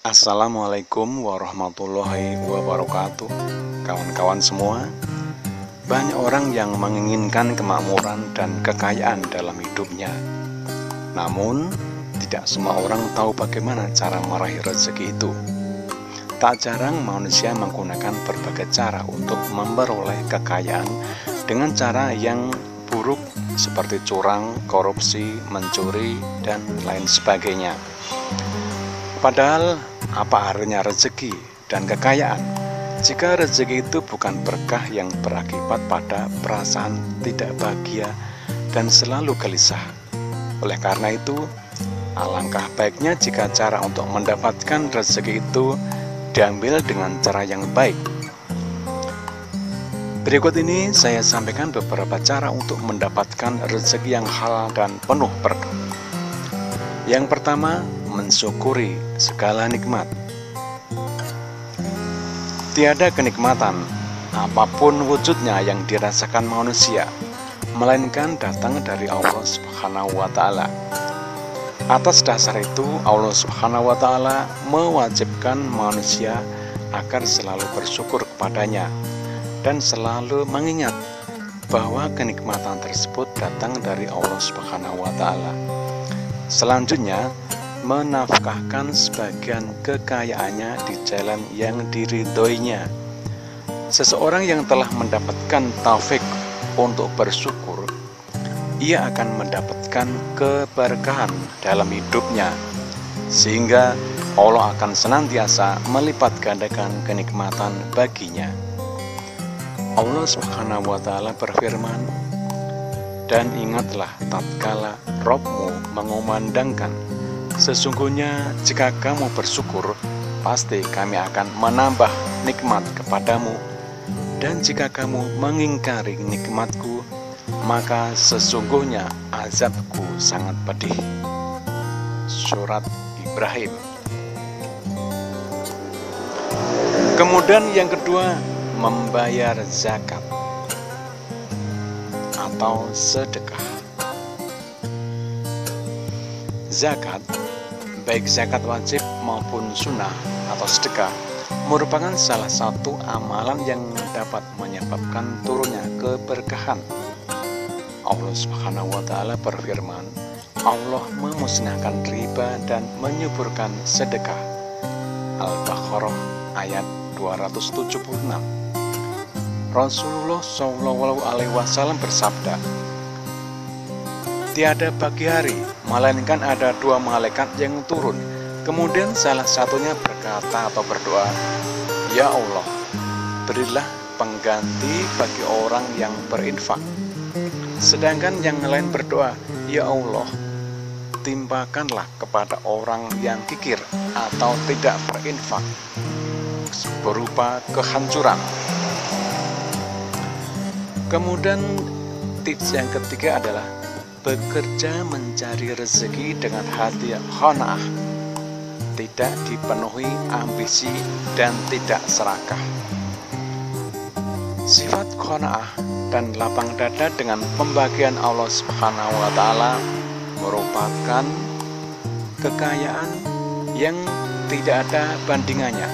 Assalamualaikum warahmatullahi wabarakatuh. Kawan-kawan semua, banyak orang yang menginginkan kemakmuran dan kekayaan dalam hidupnya. Namun, tidak semua orang tahu bagaimana cara meraih rezeki itu. Tak jarang manusia menggunakan berbagai cara untuk memperoleh kekayaan dengan cara yang buruk seperti curang, korupsi, mencuri, dan lain sebagainya. Padahal, apa artinya rezeki dan kekayaan jika rezeki itu bukan berkah yang berakibat pada perasaan tidak bahagia dan selalu gelisah? Oleh karena itu, alangkah baiknya jika cara untuk mendapatkan rezeki itu diambil dengan cara yang baik. Berikut ini saya sampaikan beberapa cara untuk mendapatkan rezeki yang halal dan penuh berkah. Yang pertama, mensyukuri segala nikmat. Tiada kenikmatan apapun wujudnya yang dirasakan manusia, melainkan datang dari Allah Subhanahu wa Ta'ala. Atas dasar itu, Allah Subhanahu wa Ta'ala mewajibkan manusia agar selalu bersyukur kepadanya dan selalu mengingat bahwa kenikmatan tersebut datang dari Allah Subhanahu wa Ta'ala. Selanjutnya, menafkahkan sebagian kekayaannya di jalan yang diridhoinya. Seseorang yang telah mendapatkan taufik untuk bersyukur, ia akan mendapatkan keberkahan dalam hidupnya, sehingga Allah akan senantiasa melipat gandakan kenikmatan baginya. Allah Subhanahu wa Ta'ala berfirman, "Dan ingatlah tatkala Rabb-mu mengumandangkan, sesungguhnya jika kamu bersyukur, pasti kami akan menambah nikmat kepadamu. Dan jika kamu mengingkari nikmatku, maka sesungguhnya azabku sangat pedih." Surat Ibrahim. Kemudian yang kedua, membayar zakat atau sedekah. Zakat, baik zakat wajib maupun sunnah atau sedekah, merupakan salah satu amalan yang dapat menyebabkan turunnya keberkahan. Allah Subhanahu wa Ta'ala berfirman, Allah memusnahkan riba dan menyuburkan sedekah. Al-Baqarah ayat 276. Rasulullah SAW bersabda, "Tiada pagi hari, melainkan ada dua malaikat yang turun. Kemudian salah satunya berkata atau berdoa, Ya Allah, berilah pengganti bagi orang yang berinfak. Sedangkan yang lain berdoa, Ya Allah, timpakanlah kepada orang yang kikir atau tidak berinfak berupa kehancuran." Kemudian tips yang ketiga adalah bekerja mencari rezeki dengan hati qanaah, tidak dipenuhi ambisi dan tidak serakah. Sifat qanaah dan lapang dada dengan pembagian Allah Subhanahu wa Ta'ala merupakan kekayaan yang tidak ada bandingannya.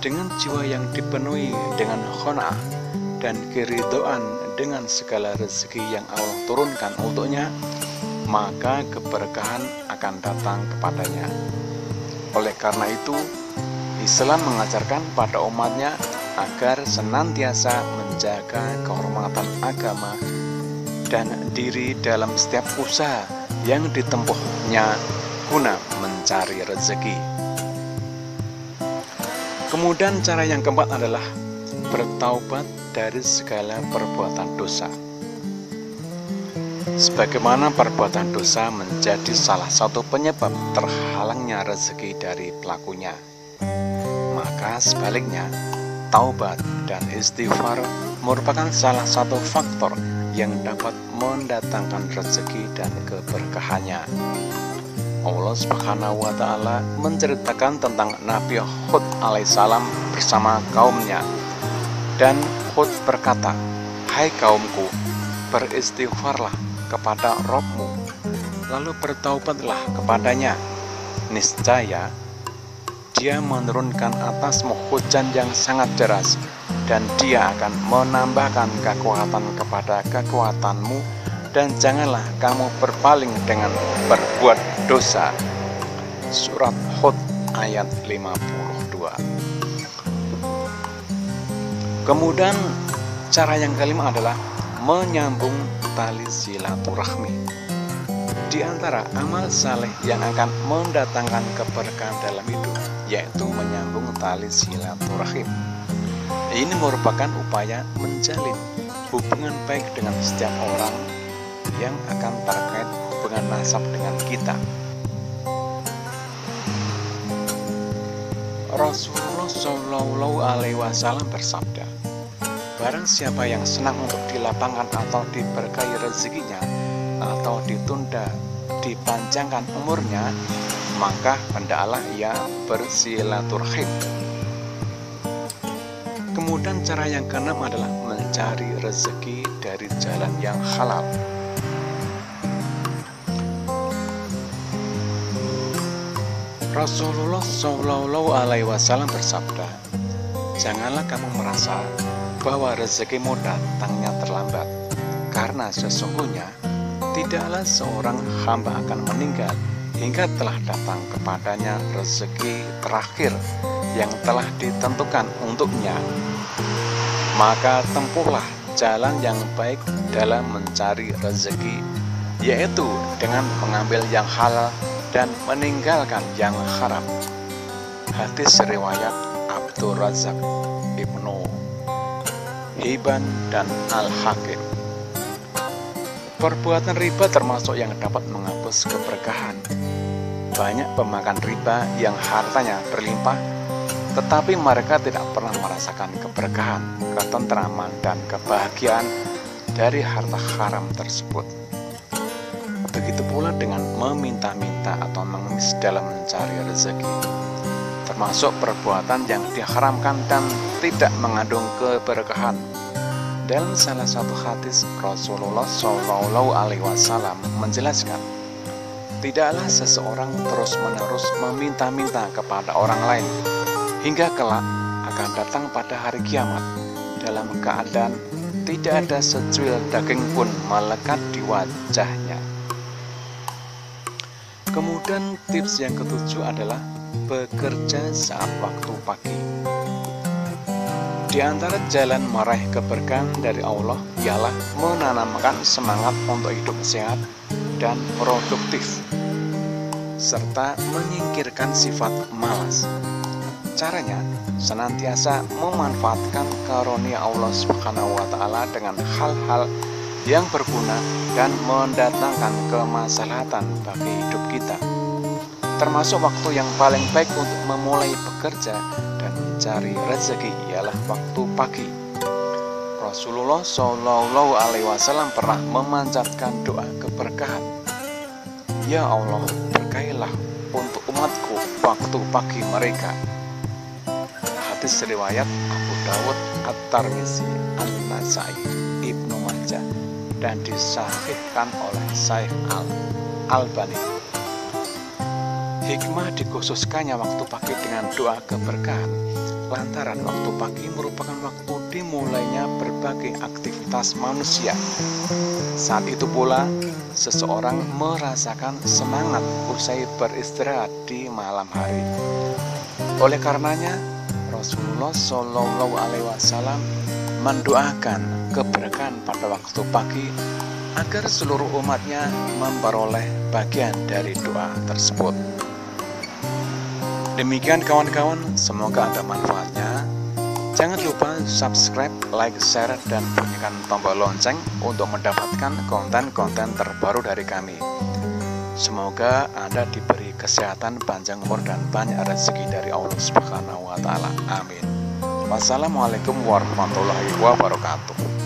Dengan jiwa yang dipenuhi dengan qanaah dan keridhaan dengan segala rezeki yang Allah turunkan untuknya, maka keberkahan akan datang kepadanya. Oleh karena itu, Islam mengajarkan pada umatnya agar senantiasa menjaga kehormatan agama dan diri dalam setiap usaha yang ditempuhnya guna mencari rezeki. Kemudian cara yang keempat adalah bertaubat dari segala perbuatan dosa. Sebagaimana perbuatan dosa menjadi salah satu penyebab terhalangnya rezeki dari pelakunya, maka sebaliknya, taubat dan istighfar merupakan salah satu faktor yang dapat mendatangkan rezeki dan keberkahannya. Allah Subhanahu wa Ta'ala menceritakan tentang Nabi Hud alaihissalam bersama kaumnya, dan Hud berkata, "Hai kaumku, beristighfarlah kepada Rabb-mu, lalu bertaubatlah kepadanya. Niscaya Dia menurunkan atasmu hujan yang sangat deras, dan Dia akan menambahkan kekuatan kepada kekuatanmu, dan janganlah kamu berpaling dengan berbuat dosa. Surat Hud ayat 52. Kemudian cara yang kelima adalah menyambung tali silaturahmi. Di antara amal saleh yang akan mendatangkan keberkahan dalam hidup, yaitu menyambung tali silaturahim. Ini merupakan upaya menjalin hubungan baik dengan setiap orang yang akan terkait hubungan nasab dengan kita. Rasulullah Shallallahu Alaihi Wasallam bersabda, barang siapa yang senang untuk dilapangkan atau diberkahi rezekinya, atau ditunda dipanjangkan umurnya, maka hendaklah ia bersilaturahim. Kemudian cara yang keenam adalah mencari rezeki dari jalan yang halal. Rasulullah Shallallahu Alaihi Wasallam bersabda, janganlah kamu merasa bahwa rezekimu datangnya terlambat, karena sesungguhnya tidaklah seorang hamba akan meninggal hingga telah datang kepadanya rezeki terakhir yang telah ditentukan untuknya. Maka tempuhlah jalan yang baik dalam mencari rezeki, yaitu dengan mengambil yang halal dan meninggalkan yang haram. Hadis riwayat Abdur Razak, Ibnu Hibban, dan Al-Hakim. Perbuatan riba termasuk yang dapat menghapus keberkahan. Banyak pemakan riba yang hartanya berlimpah, tetapi mereka tidak pernah merasakan keberkahan, ketentraman, dan kebahagiaan dari harta haram tersebut. Begitu pula dengan meminta-minta atau mengemis dalam mencari rezeki, termasuk perbuatan yang diharamkan dan tidak mengandung keberkahan. Dalam salah satu hadis, Rasulullah Shallallahu Alaihi Wasallam menjelaskan, tidaklah seseorang terus-menerus meminta-minta kepada orang lain hingga kelak akan datang pada hari kiamat dalam keadaan tidak ada secuil daging pun melekat di wajahnya. Kemudian tips yang ketujuh adalah bekerja saat waktu pagi. Di antara jalan meraih keberkahan dari Allah ialah menanamkan semangat untuk hidup sehat dan produktif, serta menyingkirkan sifat malas. Caranya, senantiasa memanfaatkan karunia Allah Subhanahu wa Ta'ala dengan hal-hal yang berguna dan mendatangkan kemaslahatan bagi hidup kita. Termasuk waktu yang paling baik untuk memulai bekerja dan mencari rezeki ialah waktu pagi. Rasulullah Shallallahu Alaihi Wasallam pernah memanjatkan doa keberkahan. Ya Allah, berkahilah untuk umatku waktu pagi mereka. Hadis riwayat Abu Dawud, At-Tirmizi, An-Nasai, Ibnu Majah, dan disahihkan oleh Syekh Al-Albani. Hikmah dikhususkannya waktu pagi dengan doa keberkahan, lantaran waktu pagi merupakan waktu dimulainya berbagai aktivitas manusia. Saat itu pula, seseorang merasakan semangat usai beristirahat di malam hari. Oleh karenanya, Rasulullah Shallallahu Alaihi Wasallam mendoakan keberkahan pada waktu pagi agar seluruh umatnya memperoleh bagian dari doa tersebut. Demikian kawan-kawan, semoga ada manfaatnya. Jangan lupa subscribe, like, share, dan bunyikan tombol lonceng untuk mendapatkan konten-konten terbaru dari kami. Semoga Anda diberi kesehatan, panjang umur, dan banyak rezeki dari Allah Subhanahu wa Ta'ala. Amin. Wassalamualaikum warahmatullahi wabarakatuh.